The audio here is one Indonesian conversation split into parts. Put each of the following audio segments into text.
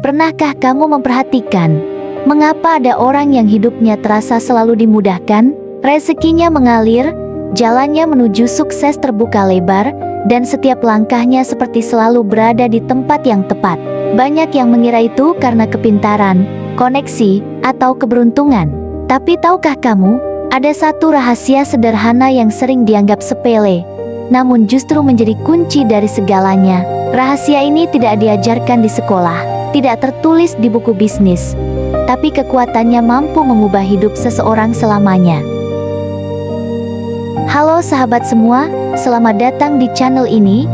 Pernahkah kamu memperhatikan mengapa ada orang yang hidupnya terasa selalu dimudahkan, rezekinya mengalir, jalannya menuju sukses terbuka lebar, dan setiap langkahnya seperti selalu berada di tempat yang tepat? Banyak yang mengira itu karena kepintaran, koneksi, atau keberuntungan. Tapi tahukah kamu, ada satu rahasia sederhana yang sering dianggap sepele, namun justru menjadi kunci dari segalanya. Rahasia ini tidak diajarkan di sekolah, tidak tertulis di buku bisnis, tapi kekuatannya mampu mengubah hidup seseorang selamanya. Halo sahabat semua, selamat datang di channel ini,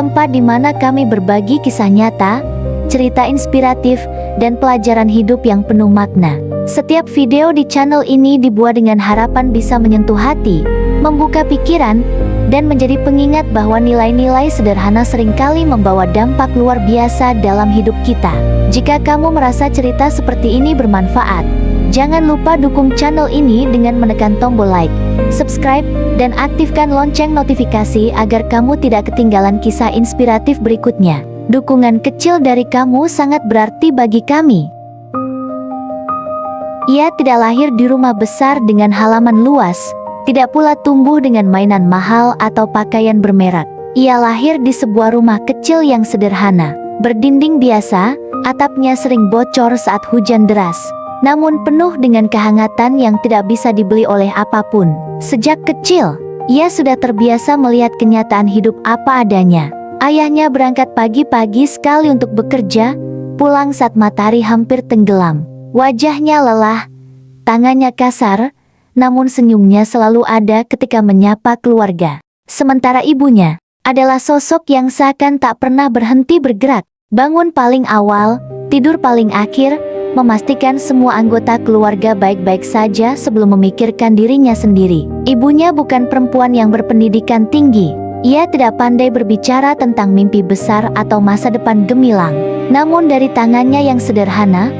tempat di mana kami berbagi kisah nyata, cerita inspiratif, dan pelajaran hidup yang penuh makna. Setiap video di channel ini dibuat dengan harapan bisa menyentuh hati, membuka pikiran, dan menjadi pengingat bahwa nilai-nilai sederhana seringkali membawa dampak luar biasa dalam hidup kita. Jika kamu merasa cerita seperti ini bermanfaat, jangan lupa dukung channel ini dengan menekan tombol like, subscribe, dan aktifkan lonceng notifikasi agar kamu tidak ketinggalan kisah inspiratif berikutnya. Dukungan kecil dari kamu sangat berarti bagi kami. Ia tidak lahir di rumah besar dengan halaman luas, tidak pula tumbuh dengan mainan mahal atau pakaian bermerek. Ia lahir di sebuah rumah kecil yang sederhana, berdinding biasa, atapnya sering bocor saat hujan deras, namun penuh dengan kehangatan yang tidak bisa dibeli oleh apapun. Sejak kecil, ia sudah terbiasa melihat kenyataan hidup apa adanya. Ayahnya berangkat pagi-pagi sekali untuk bekerja, pulang saat matahari hampir tenggelam. Wajahnya lelah, tangannya kasar, namun senyumnya selalu ada ketika menyapa keluarga. Sementara ibunya adalah sosok yang seakan tak pernah berhenti bergerak. Bangun paling awal, tidur paling akhir, memastikan semua anggota keluarga baik-baik saja sebelum memikirkan dirinya sendiri. Ibunya bukan perempuan yang berpendidikan tinggi. Ia tidak pandai berbicara tentang mimpi besar atau masa depan gemilang. Namun dari tangannya yang sederhana,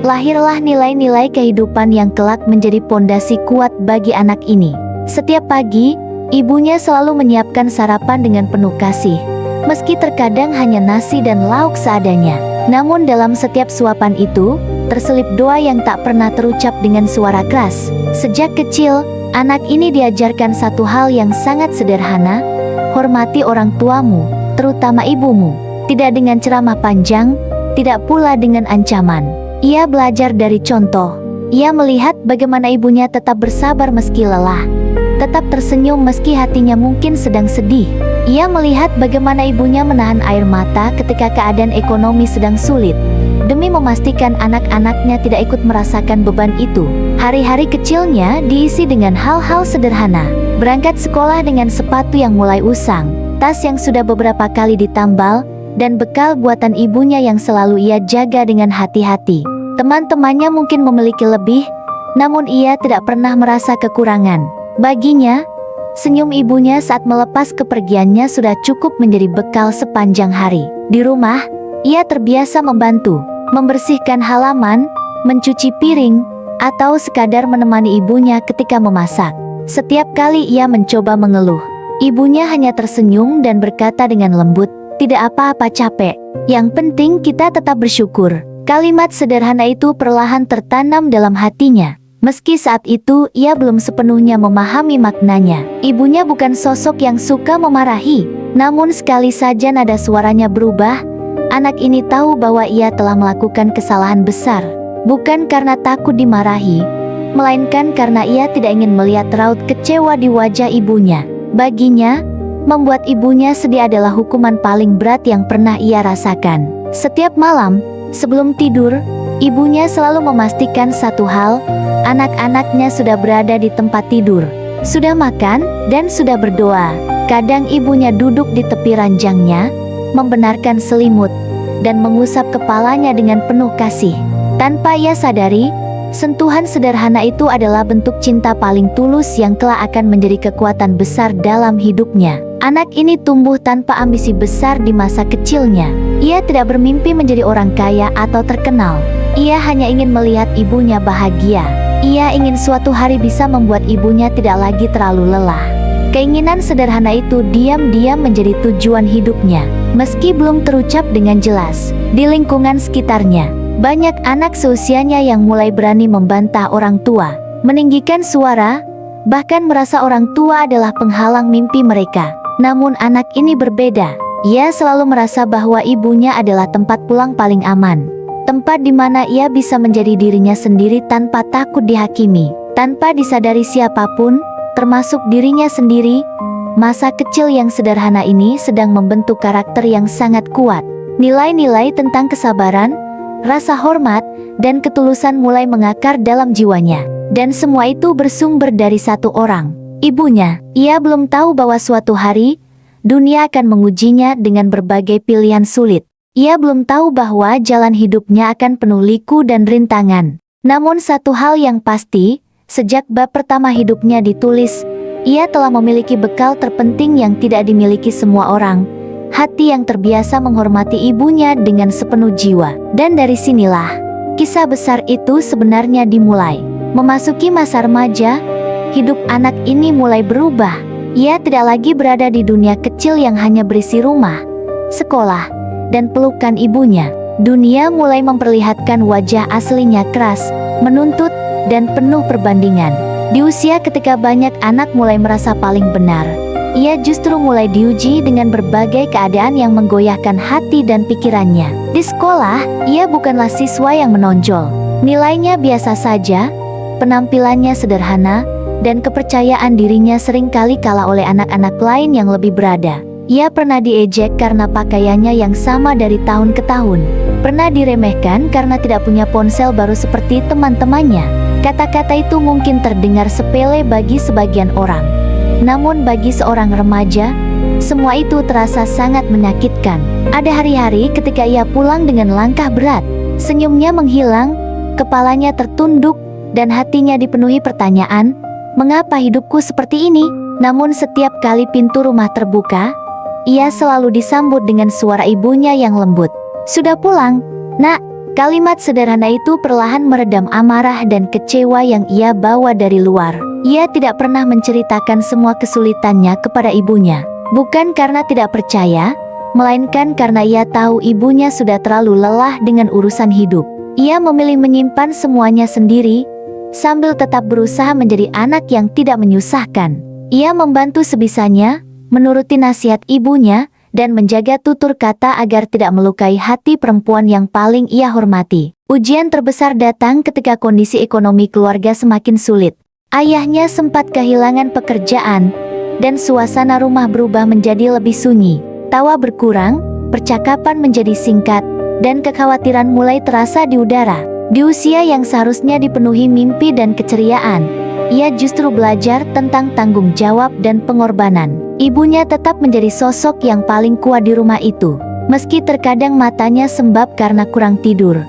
lahirlah nilai-nilai kehidupan yang kelak menjadi pondasi kuat bagi anak ini. Setiap pagi, ibunya selalu menyiapkan sarapan dengan penuh kasih, meski terkadang hanya nasi dan lauk seadanya. Namun dalam setiap suapan itu, terselip doa yang tak pernah terucap dengan suara keras. Sejak kecil, anak ini diajarkan satu hal yang sangat sederhana: hormati orang tuamu, terutama ibumu. Tidak dengan ceramah panjang, tidak pula dengan ancaman. Ia belajar dari contoh. Ia melihat bagaimana ibunya tetap bersabar meski lelah, tetap tersenyum meski hatinya mungkin sedang sedih. Ia melihat bagaimana ibunya menahan air mata ketika keadaan ekonomi sedang sulit, demi memastikan anak-anaknya tidak ikut merasakan beban itu. Hari-hari kecilnya diisi dengan hal-hal sederhana. Berangkat sekolah dengan sepatu yang mulai usang, tas yang sudah beberapa kali ditambal, dan bekal buatan ibunya yang selalu ia jaga dengan hati-hati. Teman-temannya mungkin memiliki lebih, namun ia tidak pernah merasa kekurangan. Baginya, senyum ibunya saat melepas kepergiannya sudah cukup menjadi bekal sepanjang hari. Di rumah, ia terbiasa membantu, membersihkan halaman, mencuci piring, atau sekadar menemani ibunya ketika memasak. Setiap kali ia mencoba mengeluh, ibunya hanya tersenyum dan berkata dengan lembut, "Tidak apa-apa capek, yang penting kita tetap bersyukur." Kalimat sederhana itu perlahan tertanam dalam hatinya. Meski saat itu ia belum sepenuhnya memahami maknanya. Ibunya bukan sosok yang suka memarahi, namun sekali saja nada suaranya berubah, anak ini tahu bahwa ia telah melakukan kesalahan besar. Bukan karena takut dimarahi, melainkan karena ia tidak ingin melihat raut kecewa di wajah ibunya. Baginya, membuat ibunya sedih adalah hukuman paling berat yang pernah ia rasakan. Setiap malam, sebelum tidur, ibunya selalu memastikan satu hal: anak-anaknya sudah berada di tempat tidur, sudah makan, dan sudah berdoa. Kadang ibunya duduk di tepi ranjangnya, membenarkan selimut, dan mengusap kepalanya dengan penuh kasih. Tanpa ia sadari, sentuhan sederhana itu adalah bentuk cinta paling tulus yang kelak akan menjadi kekuatan besar dalam hidupnya. Anak ini tumbuh tanpa ambisi besar di masa kecilnya. Ia tidak bermimpi menjadi orang kaya atau terkenal. Ia hanya ingin melihat ibunya bahagia. Ia ingin suatu hari bisa membuat ibunya tidak lagi terlalu lelah. Keinginan sederhana itu diam-diam menjadi tujuan hidupnya, meski belum terucap dengan jelas. Di lingkungan sekitarnya, Banyak anak seusianya yang mulai berani membantah orang tua, meninggikan suara, bahkan merasa orang tua adalah penghalang mimpi mereka. Namun anak ini berbeda. Ia selalu merasa bahwa ibunya adalah tempat pulang paling aman. Tempat di mana ia bisa menjadi dirinya sendiri tanpa takut dihakimi, tanpa disadari siapapun, termasuk dirinya sendiri. Masa kecil yang sederhana ini sedang membentuk karakter yang sangat kuat. Nilai-nilai tentang kesabaran, rasa hormat, dan ketulusan mulai mengakar dalam jiwanya. Dan semua itu bersumber dari satu orang, ibunya. Ia belum tahu bahwa suatu hari, dunia akan mengujinya dengan berbagai pilihan sulit. Ia belum tahu bahwa jalan hidupnya akan penuh liku dan rintangan. Namun satu hal yang pasti, sejak bab pertama hidupnya ditulis, ia telah memiliki bekal terpenting yang tidak dimiliki semua orang. Hati yang terbiasa menghormati ibunya dengan sepenuh jiwa. Dan dari sinilah, kisah besar itu sebenarnya dimulai. Memasuki masa remaja, hidup anak ini mulai berubah. Ia tidak lagi berada di dunia kecil yang hanya berisi rumah, sekolah, dan pelukan ibunya. Dunia mulai memperlihatkan wajah aslinya keras, menuntut, dan penuh perbandingan. Di usia ketika banyak anak mulai merasa paling benar, ia justru mulai diuji dengan berbagai keadaan yang menggoyahkan hati dan pikirannya. Di sekolah, ia bukanlah siswa yang menonjol. Nilainya biasa saja, penampilannya sederhana, dan kepercayaan dirinya seringkali kalah oleh anak-anak lain yang lebih berada. Ia pernah diejek karena pakaiannya yang sama dari tahun ke tahun. Pernah diremehkan karena tidak punya ponsel baru seperti teman-temannya. Kata-kata itu mungkin terdengar sepele bagi sebagian orang. Namun bagi seorang remaja, semua itu terasa sangat menyakitkan. Ada hari-hari ketika ia pulang dengan langkah berat, senyumnya menghilang, kepalanya tertunduk, dan hatinya dipenuhi pertanyaan, mengapa hidupku seperti ini? Namun setiap kali pintu rumah terbuka, ia selalu disambut dengan suara ibunya yang lembut. "Sudah pulang, Nak." Kalimat sederhana itu perlahan meredam amarah dan kecewa yang ia bawa dari luar. Ia tidak pernah menceritakan semua kesulitannya kepada ibunya. Bukan karena tidak percaya, melainkan karena ia tahu ibunya sudah terlalu lelah dengan urusan hidup. Ia memilih menyimpan semuanya sendiri, sambil tetap berusaha menjadi anak yang tidak menyusahkan. Ia membantu sebisanya, menuruti nasihat ibunya, dan menjaga tutur kata agar tidak melukai hati perempuan yang paling ia hormati. Ujian terbesar datang ketika kondisi ekonomi keluarga semakin sulit. Ayahnya sempat kehilangan pekerjaan, dan suasana rumah berubah menjadi lebih sunyi. Tawa berkurang, percakapan menjadi singkat, dan kekhawatiran mulai terasa di udara. Di usia yang seharusnya dipenuhi mimpi dan keceriaan, ia justru belajar tentang tanggung jawab dan pengorbanan. Ibunya tetap menjadi sosok yang paling kuat di rumah itu. Meski terkadang matanya sembab karena kurang tidur,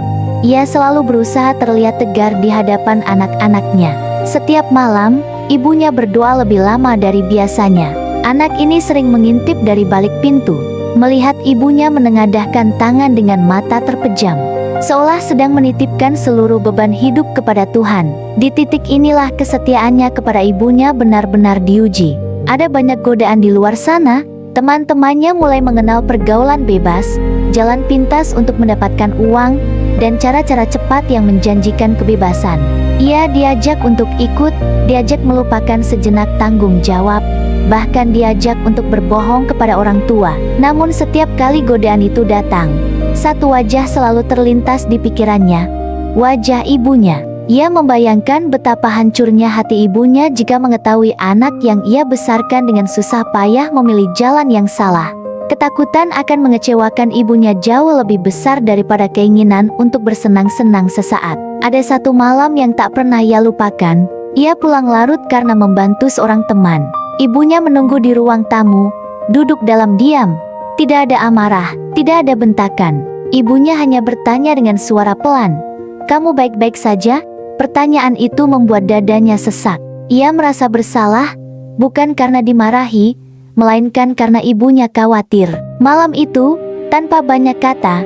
ia selalu berusaha terlihat tegar di hadapan anak-anaknya. Setiap malam, ibunya berdoa lebih lama dari biasanya. Anak ini sering mengintip dari balik pintu, melihat ibunya menengadahkan tangan dengan mata terpejam, seolah sedang menitipkan seluruh beban hidup kepada Tuhan. Di titik inilah kesetiaannya kepada ibunya benar-benar diuji. Ada banyak godaan di luar sana. Teman-temannya mulai mengenal pergaulan bebas, jalan pintas untuk mendapatkan uang, dan cara-cara cepat yang menjanjikan kebebasan. Ia diajak untuk ikut, diajak melupakan sejenak tanggung jawab, bahkan diajak untuk berbohong kepada orang tua. Namun setiap kali godaan itu datang, satu wajah selalu terlintas di pikirannya, wajah ibunya. Ia membayangkan betapa hancurnya hati ibunya jika mengetahui anak yang ia besarkan dengan susah payah memilih jalan yang salah. Ketakutan akan mengecewakan ibunya jauh lebih besar daripada keinginan untuk bersenang-senang sesaat. Ada satu malam yang tak pernah ia lupakan. Ia pulang larut karena membantu seorang teman. Ibunya menunggu di ruang tamu, duduk dalam diam. Tidak ada amarah, tidak ada bentakan. Ibunya hanya bertanya dengan suara pelan, "Kamu baik-baik saja?" Pertanyaan itu membuat dadanya sesak. Ia merasa bersalah, bukan karena dimarahi, melainkan karena ibunya khawatir. Malam itu, tanpa banyak kata,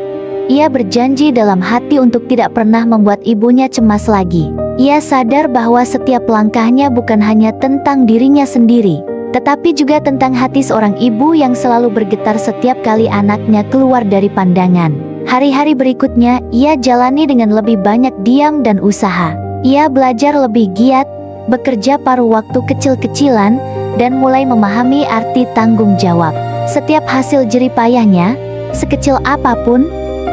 ia berjanji dalam hati untuk tidak pernah membuat ibunya cemas lagi. Ia sadar bahwa setiap langkahnya bukan hanya tentang dirinya sendiri, tetapi juga tentang hati seorang ibu yang selalu bergetar setiap kali anaknya keluar dari pandangan. Hari-hari berikutnya, ia jalani dengan lebih banyak diam dan usaha. Ia belajar lebih giat, bekerja paruh waktu kecil-kecilan, dan mulai memahami arti tanggung jawab. Setiap hasil jerih payahnya, sekecil apapun,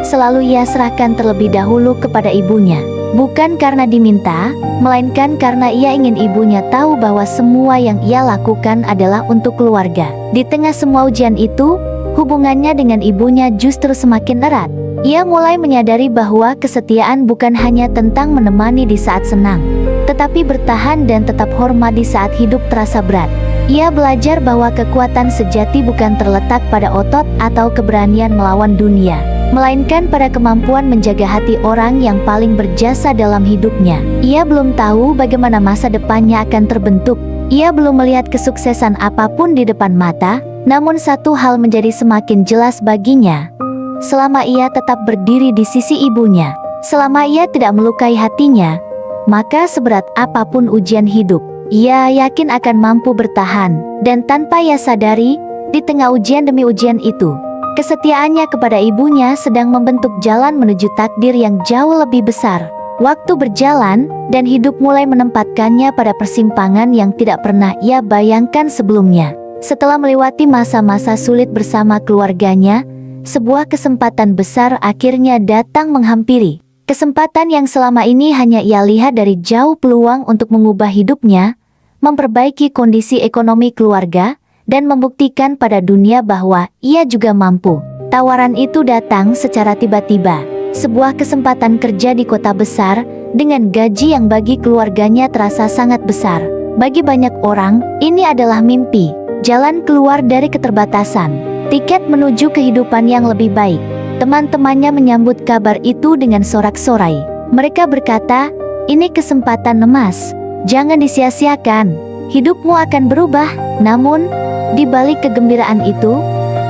selalu ia serahkan terlebih dahulu kepada ibunya. Bukan karena diminta, melainkan karena ia ingin ibunya tahu bahwa semua yang ia lakukan adalah untuk keluarga. Di tengah semua ujian itu, hubungannya dengan ibunya justru semakin erat. Ia mulai menyadari bahwa kesetiaan bukan hanya tentang menemani di saat senang, tetapi bertahan dan tetap hormat di saat hidup terasa berat. Ia belajar bahwa kekuatan sejati bukan terletak pada otot atau keberanian melawan dunia, melainkan pada kemampuan menjaga hati orang yang paling berjasa dalam hidupnya. Ia belum tahu bagaimana masa depannya akan terbentuk. Ia belum melihat kesuksesan apapun di depan mata, namun satu hal menjadi semakin jelas baginya. Selama ia tetap berdiri di sisi ibunya, selama ia tidak melukai hatinya, maka seberat apapun ujian hidup, ia yakin akan mampu bertahan. Dan tanpa ia sadari, di tengah ujian demi ujian itu, kesetiaannya kepada ibunya sedang membentuk jalan menuju takdir yang jauh lebih besar. Waktu berjalan, dan hidup mulai menempatkannya pada persimpangan yang tidak pernah ia bayangkan sebelumnya. Setelah melewati masa-masa sulit bersama keluarganya, sebuah kesempatan besar akhirnya datang menghampiri. Kesempatan yang selama ini hanya ia lihat dari jauh, peluang untuk mengubah hidupnya, memperbaiki kondisi ekonomi keluarga, dan membuktikan pada dunia bahwa ia juga mampu. Tawaran itu datang secara tiba-tiba. Sebuah kesempatan kerja di kota besar, dengan gaji yang bagi keluarganya terasa sangat besar. Bagi banyak orang, ini adalah mimpi, jalan keluar dari keterbatasan, tiket menuju kehidupan yang lebih baik. Teman-temannya menyambut kabar itu dengan sorak-sorai. Mereka berkata, ini kesempatan emas, jangan disia-siakan, hidupmu akan berubah. Namun, di balik kegembiraan itu,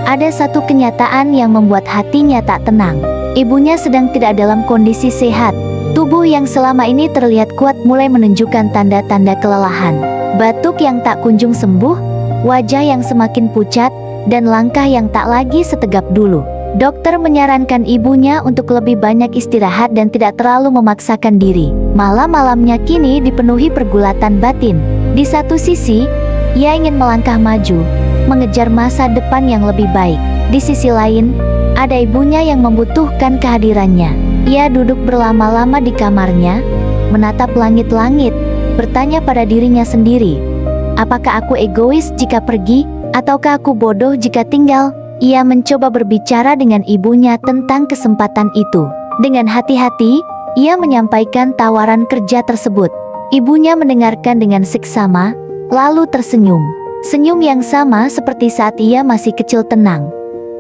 ada satu kenyataan yang membuat hatinya tak tenang. Ibunya sedang tidak dalam kondisi sehat. Tubuh yang selama ini terlihat kuat mulai menunjukkan tanda-tanda kelelahan. Batuk yang tak kunjung sembuh, wajah yang semakin pucat, dan langkah yang tak lagi setegap dulu. Dokter menyarankan ibunya untuk lebih banyak istirahat dan tidak terlalu memaksakan diri. Malam-malamnya kini dipenuhi pergulatan batin. Di satu sisi, ia ingin melangkah maju, mengejar masa depan yang lebih baik. Di sisi lain, ada ibunya yang membutuhkan kehadirannya. Ia duduk berlama-lama di kamarnya, menatap langit-langit, bertanya pada dirinya sendiri, apakah aku egois jika pergi? Ataukah aku bodoh jika tinggal? Ia mencoba berbicara dengan ibunya tentang kesempatan itu. Dengan hati-hati, ia menyampaikan tawaran kerja tersebut. Ibunya mendengarkan dengan seksama, lalu tersenyum. Senyum yang sama seperti saat ia masih kecil, tenang,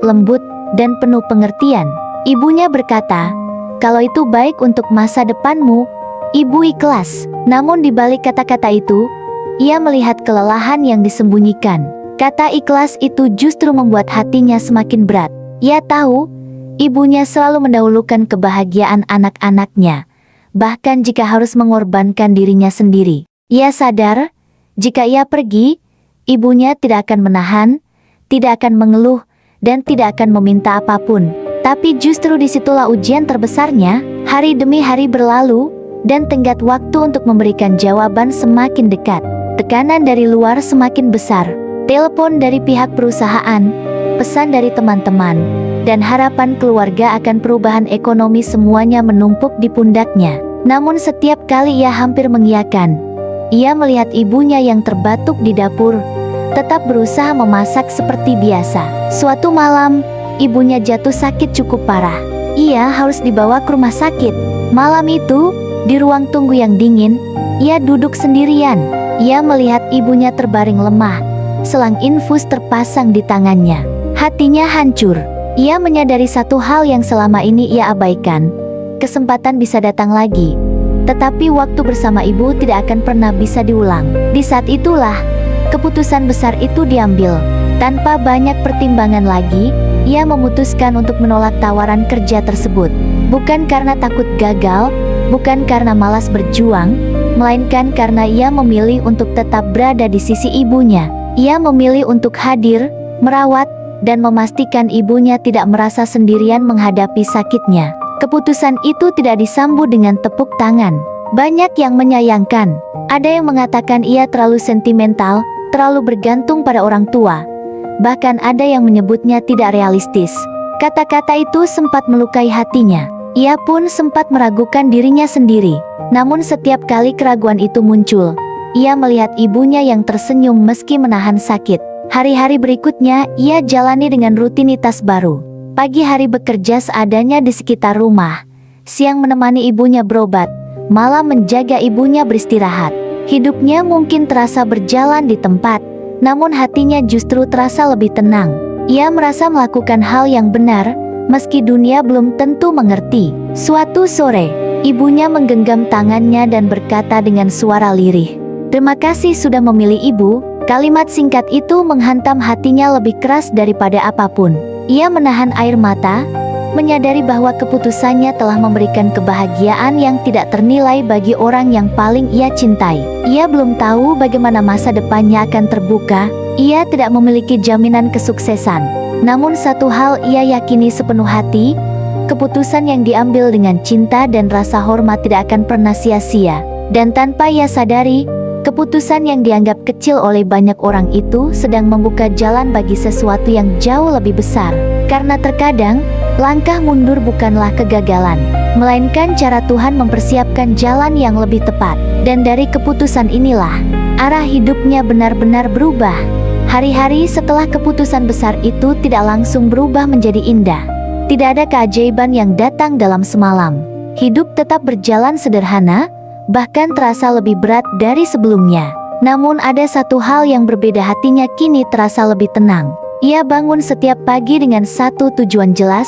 lembut, dan penuh pengertian. Ibunya berkata, kalau itu baik untuk masa depanmu, ibu ikhlas. Namun di balik kata-kata itu, ia melihat kelelahan yang disembunyikan. Kata ikhlas itu justru membuat hatinya semakin berat. Ia tahu, ibunya selalu mendahulukan kebahagiaan anak-anaknya, bahkan jika harus mengorbankan dirinya sendiri. Ia sadar, jika ia pergi, ibunya tidak akan menahan, tidak akan mengeluh, dan tidak akan meminta apapun. Tapi justru disitulah ujian terbesarnya. Hari demi hari berlalu, dan tenggat waktu untuk memberikan jawaban semakin dekat. Tekanan dari luar semakin besar. Telepon dari pihak perusahaan, pesan dari teman-teman, dan harapan keluarga akan perubahan ekonomi semuanya menumpuk di pundaknya. Namun setiap kali ia hampir mengiyakan, ia melihat ibunya yang terbatuk di dapur, tetap berusaha memasak seperti biasa. Suatu malam, ibunya jatuh sakit cukup parah. Ia harus dibawa ke rumah sakit. Malam itu, di ruang tunggu yang dingin, ia duduk sendirian. Ia melihat ibunya terbaring lemah. Selang infus terpasang di tangannya. Hatinya hancur. Ia menyadari satu hal yang selama ini ia abaikan. Kesempatan bisa datang lagi, tetapi waktu bersama ibu tidak akan pernah bisa diulang. Di saat itulah, keputusan besar itu diambil. Tanpa banyak pertimbangan lagi, ia memutuskan untuk menolak tawaran kerja tersebut. Bukan karena takut gagal, bukan karena malas berjuang, melainkan karena ia memilih untuk tetap berada di sisi ibunya. Ia memilih untuk hadir, merawat, dan memastikan ibunya tidak merasa sendirian menghadapi sakitnya. Keputusan itu tidak disambut dengan tepuk tangan. Banyak yang menyayangkan. Ada yang mengatakan ia terlalu sentimental, terlalu bergantung pada orang tua. Bahkan ada yang menyebutnya tidak realistis. Kata-kata itu sempat melukai hatinya. Ia pun sempat meragukan dirinya sendiri. Namun setiap kali keraguan itu muncul, ia melihat ibunya yang tersenyum meski menahan sakit. Hari-hari berikutnya, ia jalani dengan rutinitas baru. Pagi hari bekerja seadanya di sekitar rumah. Siang menemani ibunya berobat. Malam menjaga ibunya beristirahat. Hidupnya mungkin terasa berjalan di tempat, namun hatinya justru terasa lebih tenang. Ia merasa melakukan hal yang benar, meski dunia belum tentu mengerti. Suatu sore, ibunya menggenggam tangannya dan berkata dengan suara lirih, "Terima kasih sudah memilih ibu." Kalimat singkat itu menghantam hatinya lebih keras daripada apapun. Ia menahan air mata, menyadari bahwa keputusannya telah memberikan kebahagiaan yang tidak ternilai bagi orang yang paling ia cintai. Ia belum tahu bagaimana masa depannya akan terbuka. Ia tidak memiliki jaminan kesuksesan. Namun satu hal ia yakini sepenuh hati, keputusan yang diambil dengan cinta dan rasa hormat tidak akan pernah sia-sia. Dan tanpa ia sadari, keputusan yang dianggap kecil oleh banyak orang itu sedang membuka jalan bagi sesuatu yang jauh lebih besar. Karena terkadang, langkah mundur bukanlah kegagalan, melainkan cara Tuhan mempersiapkan jalan yang lebih tepat. Dan dari keputusan inilah, arah hidupnya benar-benar berubah. Hari-hari setelah keputusan besar itu tidak langsung berubah menjadi indah. Tidak ada keajaiban yang datang dalam semalam. Hidup tetap berjalan sederhana, bahkan terasa lebih berat dari sebelumnya. Namun ada satu hal yang berbeda, hatinya kini terasa lebih tenang. Ia bangun setiap pagi dengan satu tujuan jelas,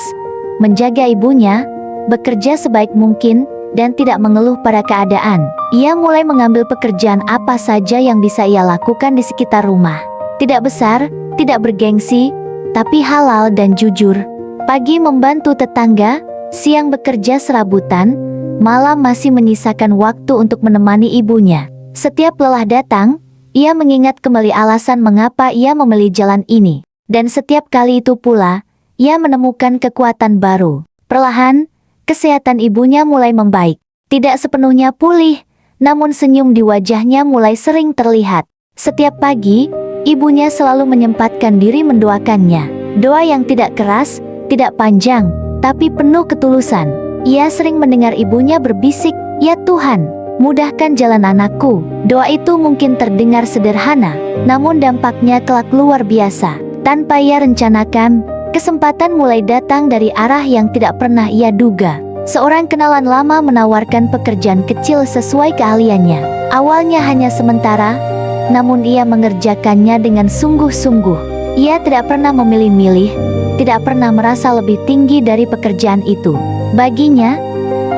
menjaga ibunya, bekerja sebaik mungkin, dan tidak mengeluh pada keadaan. Ia mulai mengambil pekerjaan apa saja yang bisa ia lakukan di sekitar rumah. Tidak besar, tidak bergengsi, tapi halal dan jujur. Pagi membantu tetangga, siang bekerja serabutan, malam masih menyisakan waktu untuk menemani ibunya. Setiap lelah datang, ia mengingat kembali alasan mengapa ia memilih jalan ini. Dan setiap kali itu pula, ia menemukan kekuatan baru. Perlahan, kesehatan ibunya mulai membaik. Tidak sepenuhnya pulih, namun senyum di wajahnya mulai sering terlihat. Setiap pagi, ibunya selalu menyempatkan diri mendoakannya. Doa yang tidak keras, tidak panjang, tapi penuh ketulusan. Ia sering mendengar ibunya berbisik, "Ya Tuhan, mudahkan jalan anakku." Doa itu mungkin terdengar sederhana, namun dampaknya kelak luar biasa. Tanpa ia rencanakan, kesempatan mulai datang dari arah yang tidak pernah ia duga. Seorang kenalan lama menawarkan pekerjaan kecil sesuai keahliannya. Awalnya hanya sementara, namun ia mengerjakannya dengan sungguh-sungguh. Ia tidak pernah memilih-milih, tidak pernah merasa lebih tinggi dari pekerjaan itu. Baginya,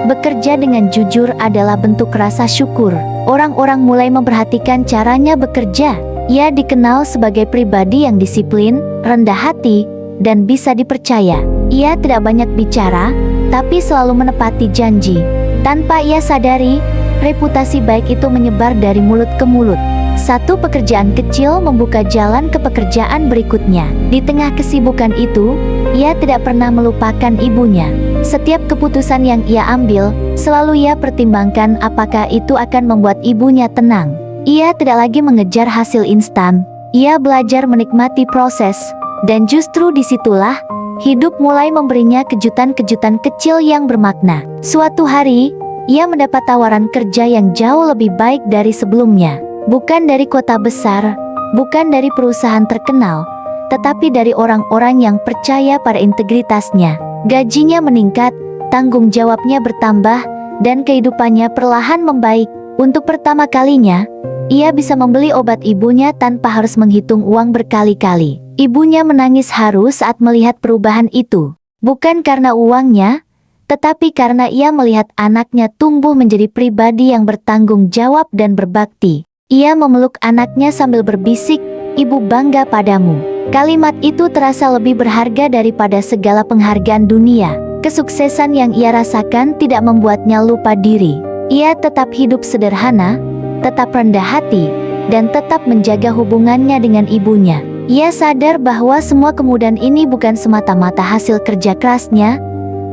bekerja dengan jujur adalah bentuk rasa syukur. Orang-orang mulai memperhatikan caranya bekerja. Ia dikenal sebagai pribadi yang disiplin, rendah hati, dan bisa dipercaya. Ia tidak banyak bicara, tapi selalu menepati janji. Tanpa ia sadari, reputasi baik itu menyebar dari mulut ke mulut. Satu pekerjaan kecil membuka jalan ke pekerjaan berikutnya. Di tengah kesibukan itu, ia tidak pernah melupakan ibunya. Setiap keputusan yang ia ambil, selalu ia pertimbangkan apakah itu akan membuat ibunya tenang. Ia tidak lagi mengejar hasil instan. Ia belajar menikmati proses, dan justru disitulah hidup mulai memberinya kejutan-kejutan kecil yang bermakna. Suatu hari, ia mendapat tawaran kerja yang jauh lebih baik dari sebelumnya. Bukan dari kota besar, bukan dari perusahaan terkenal, tetapi dari orang-orang yang percaya pada integritasnya. Gajinya meningkat, tanggung jawabnya bertambah, dan kehidupannya perlahan membaik. Untuk pertama kalinya, ia bisa membeli obat ibunya tanpa harus menghitung uang berkali-kali. Ibunya menangis haru saat melihat perubahan itu. Bukan karena uangnya, tetapi karena ia melihat anaknya tumbuh menjadi pribadi yang bertanggung jawab dan berbakti. Ia memeluk anaknya sambil berbisik, "Ibu bangga padamu." Kalimat itu terasa lebih berharga daripada segala penghargaan dunia. Kesuksesan yang ia rasakan tidak membuatnya lupa diri. Ia tetap hidup sederhana, tetap rendah hati, dan tetap menjaga hubungannya dengan ibunya. Ia sadar bahwa semua kemudahan ini bukan semata-mata hasil kerja kerasnya,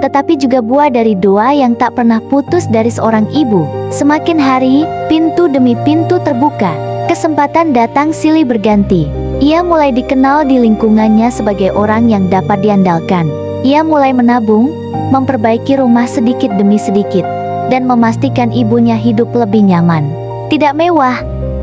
tetapi juga buah dari doa yang tak pernah putus dari seorang ibu. Semakin hari, pintu demi pintu terbuka. Kesempatan datang silih berganti. Ia mulai dikenal di lingkungannya sebagai orang yang dapat diandalkan. Ia mulai menabung, memperbaiki rumah sedikit demi sedikit, dan memastikan ibunya hidup lebih nyaman. Tidak mewah,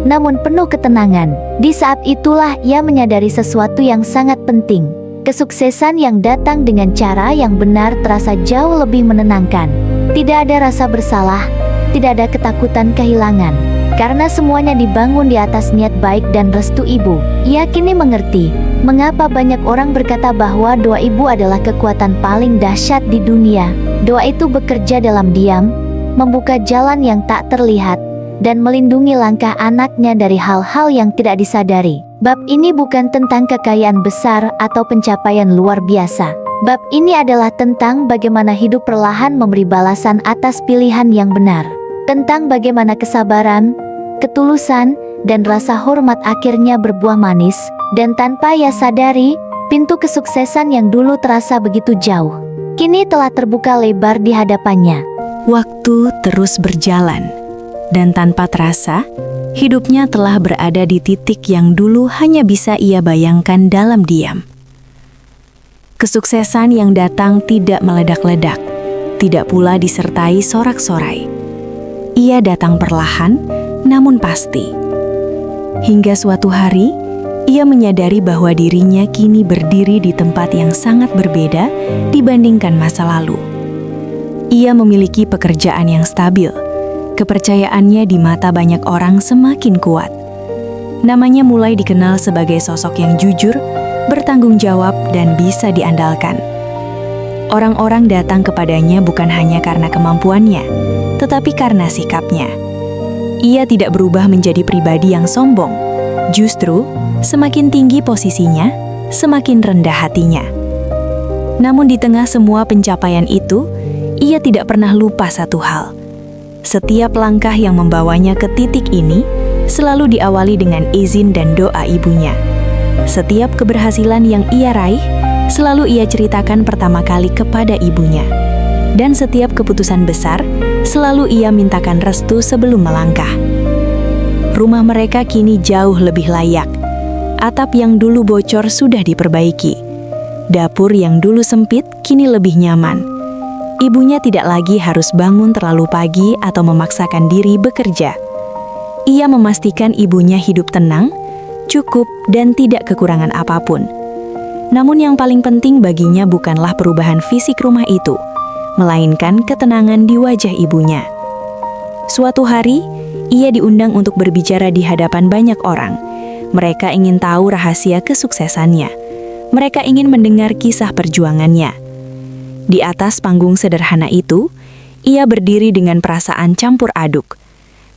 namun penuh ketenangan. Di saat itulah ia menyadari sesuatu yang sangat penting. Kesuksesan yang datang dengan cara yang benar terasa jauh lebih menenangkan. Tidak ada rasa bersalah, tidak ada ketakutan kehilangan. Karena semuanya dibangun di atas niat baik dan restu ibu. Ia kini mengerti mengapa banyak orang berkata bahwa doa ibu adalah kekuatan paling dahsyat di dunia. Doa itu bekerja dalam diam, membuka jalan yang tak terlihat, dan melindungi langkah anaknya dari hal-hal yang tidak disadari. Bab ini bukan tentang kekayaan besar atau pencapaian luar biasa. Bab ini adalah tentang bagaimana hidup perlahan memberi balasan atas pilihan yang benar. Tentang bagaimana kesabaran, ketulusan, dan rasa hormat akhirnya berbuah manis, dan tanpa ia sadari, pintu kesuksesan yang dulu terasa begitu jauh, kini telah terbuka lebar di hadapannya. Waktu terus berjalan, dan tanpa terasa, hidupnya telah berada di titik yang dulu hanya bisa ia bayangkan dalam diam. Kesuksesan yang datang tidak meledak-ledak, tidak pula disertai sorak-sorai. Ia datang perlahan, namun pasti. Hingga suatu hari, ia menyadari bahwa dirinya kini berdiri di tempat yang sangat berbeda dibandingkan masa lalu. Ia memiliki pekerjaan yang stabil. Kepercayaannya di mata banyak orang semakin kuat. Namanya mulai dikenal sebagai sosok yang jujur, bertanggung jawab, dan bisa diandalkan. Orang-orang datang kepadanya bukan hanya karena kemampuannya, tetapi karena sikapnya. Ia tidak berubah menjadi pribadi yang sombong. Justru, semakin tinggi posisinya, semakin rendah hatinya. Namun di tengah semua pencapaian itu, ia tidak pernah lupa satu hal. Setiap langkah yang membawanya ke titik ini selalu diawali dengan izin dan doa ibunya. Setiap keberhasilan yang ia raih selalu ia ceritakan pertama kali kepada ibunya. Dan setiap keputusan besar selalu ia mintakan restu sebelum melangkah. Rumah mereka kini jauh lebih layak. Atap yang dulu bocor sudah diperbaiki. Dapur yang dulu sempit kini lebih nyaman. Ibunya tidak lagi harus bangun terlalu pagi atau memaksakan diri bekerja. Ia memastikan ibunya hidup tenang, cukup, dan tidak kekurangan apapun. Namun yang paling penting baginya bukanlah perubahan fisik rumah itu, melainkan ketenangan di wajah ibunya. Suatu hari, ia diundang untuk berbicara di hadapan banyak orang. Mereka ingin tahu rahasia kesuksesannya. Mereka ingin mendengar kisah perjuangannya. Di atas panggung sederhana itu, ia berdiri dengan perasaan campur aduk.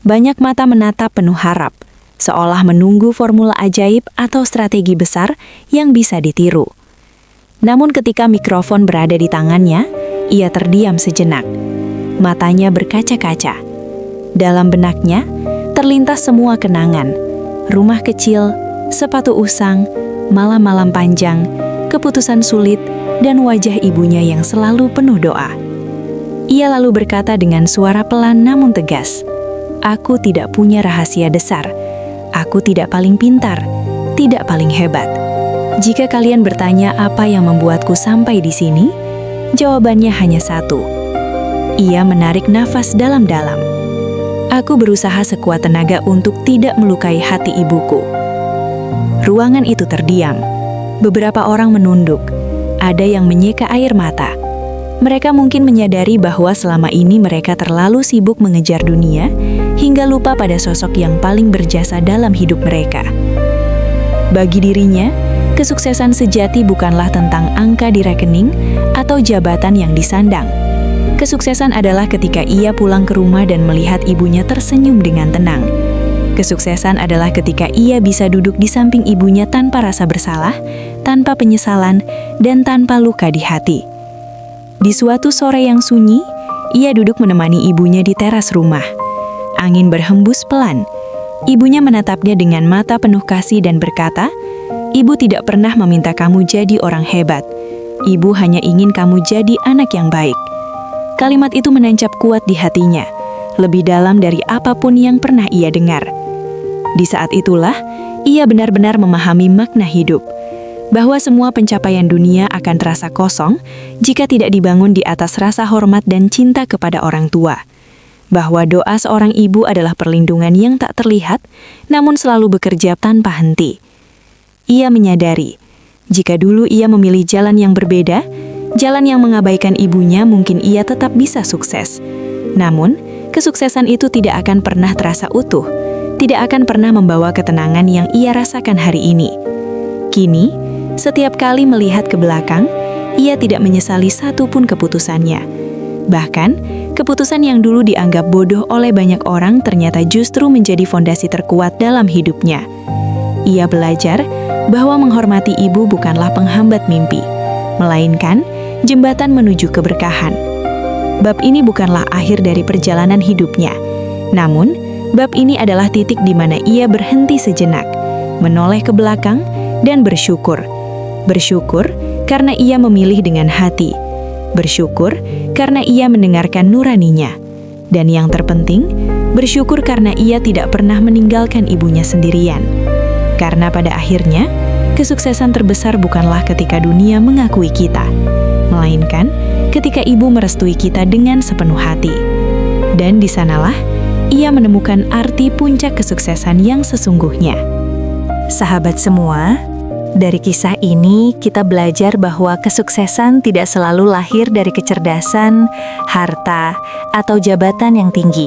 Banyak mata menatap penuh harap, seolah menunggu formula ajaib atau strategi besar yang bisa ditiru. Namun ketika mikrofon berada di tangannya, ia terdiam sejenak. Matanya berkaca-kaca. Dalam benaknya, terlintas semua kenangan. Rumah kecil, sepatu usang, malam-malam panjang, keputusan sulit, dan wajah ibunya yang selalu penuh doa. Ia lalu berkata dengan suara pelan namun tegas, "Aku tidak punya rahasia dasar. Aku tidak paling pintar, tidak paling hebat. Jika kalian bertanya apa yang membuatku sampai di sini, jawabannya hanya satu." Ia menarik nafas dalam-dalam. "Aku berusaha sekuat tenaga untuk tidak melukai hati ibuku." Ruangan itu terdiam. Beberapa orang menunduk. Ada yang menyeka air mata. Mereka mungkin menyadari bahwa selama ini mereka terlalu sibuk mengejar dunia hingga lupa pada sosok yang paling berjasa dalam hidup mereka. Bagi dirinya, kesuksesan sejati bukanlah tentang angka di rekening atau jabatan yang disandang. Kesuksesan adalah ketika ia pulang ke rumah dan melihat ibunya tersenyum dengan tenang. Kesuksesan adalah ketika ia bisa duduk di samping ibunya tanpa rasa bersalah, tanpa penyesalan, dan tanpa luka di hati. Di suatu sore yang sunyi, ia duduk menemani ibunya di teras rumah. Angin berhembus pelan. Ibunya menatapnya dengan mata penuh kasih dan berkata, "Ibu tidak pernah meminta kamu jadi orang hebat. Ibu hanya ingin kamu jadi anak yang baik." Kalimat itu menancap kuat di hatinya, lebih dalam dari apapun yang pernah ia dengar. Di saat itulah, ia benar-benar memahami makna hidup, bahwa semua pencapaian dunia akan terasa kosong jika tidak dibangun di atas rasa hormat dan cinta kepada orang tua. Bahwa doa seorang ibu adalah perlindungan yang tak terlihat, namun selalu bekerja tanpa henti. Ia menyadari, jika dulu ia memilih jalan yang berbeda, jalan yang mengabaikan ibunya, mungkin ia tetap bisa sukses. Namun, kesuksesan itu tidak akan pernah terasa utuh, tidak akan pernah membawa ketenangan yang ia rasakan hari ini. Kini, setiap kali melihat ke belakang, ia tidak menyesali satupun keputusannya. Bahkan, keputusan yang dulu dianggap bodoh oleh banyak orang ternyata justru menjadi fondasi terkuat dalam hidupnya. Ia belajar bahwa menghormati ibu bukanlah penghambat mimpi, melainkan jembatan menuju keberkahan. Bab ini bukanlah akhir dari perjalanan hidupnya, namun bab ini adalah titik di mana ia berhenti sejenak, menoleh ke belakang, dan bersyukur. Bersyukur karena ia memilih dengan hati. Bersyukur karena ia mendengarkan nuraninya. Dan yang terpenting, bersyukur karena ia tidak pernah meninggalkan ibunya sendirian. Karena pada akhirnya, kesuksesan terbesar bukanlah ketika dunia mengakui kita, melainkan ketika ibu merestui kita dengan sepenuh hati. Dan di sanalah ia menemukan arti puncak kesuksesan yang sesungguhnya. Sahabat semua, dari kisah ini kita belajar bahwa kesuksesan tidak selalu lahir dari kecerdasan, harta, atau jabatan yang tinggi.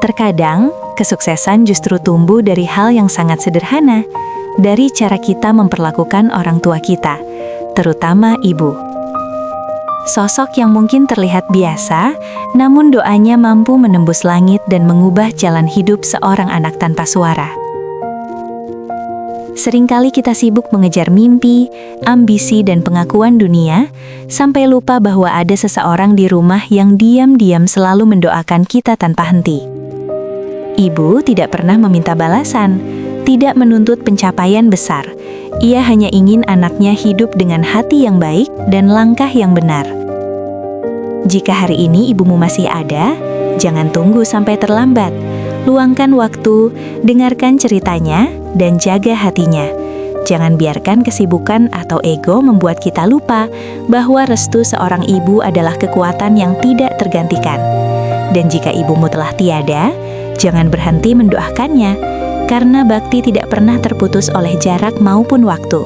Terkadang, kesuksesan justru tumbuh dari hal yang sangat sederhana, dari cara kita memperlakukan orang tua kita, terutama ibu. Sosok yang mungkin terlihat biasa, namun doanya mampu menembus langit dan mengubah jalan hidup seorang anak tanpa suara. Seringkali kita sibuk mengejar mimpi, ambisi, dan pengakuan dunia, sampai lupa bahwa ada seseorang di rumah yang diam-diam selalu mendoakan kita tanpa henti. Ibu tidak pernah meminta balasan, tidak menuntut pencapaian besar. Ia hanya ingin anaknya hidup dengan hati yang baik dan langkah yang benar. Jika hari ini ibumu masih ada, jangan tunggu sampai terlambat. Luangkan waktu, dengarkan ceritanya, dan jaga hatinya. Jangan biarkan kesibukan atau ego membuat kita lupa bahwa restu seorang ibu adalah kekuatan yang tidak tergantikan. Dan jika ibumu telah tiada, jangan berhenti mendoakannya, karena bakti tidak pernah terputus oleh jarak maupun waktu.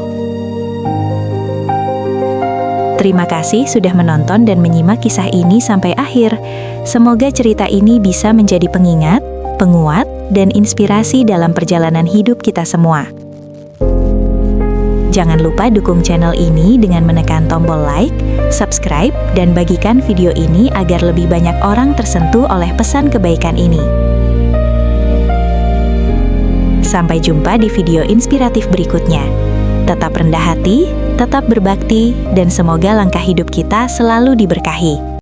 Terima kasih sudah menonton dan menyimak kisah ini sampai akhir. Semoga cerita ini bisa menjadi pengingat, penguat, dan inspirasi dalam perjalanan hidup kita semua. Jangan lupa dukung channel ini dengan menekan tombol like, subscribe, dan bagikan video ini agar lebih banyak orang tersentuh oleh pesan kebaikan ini. Sampai jumpa di video inspiratif berikutnya. Tetap rendah hati, tetap berbakti, dan semoga langkah hidup kita selalu diberkahi.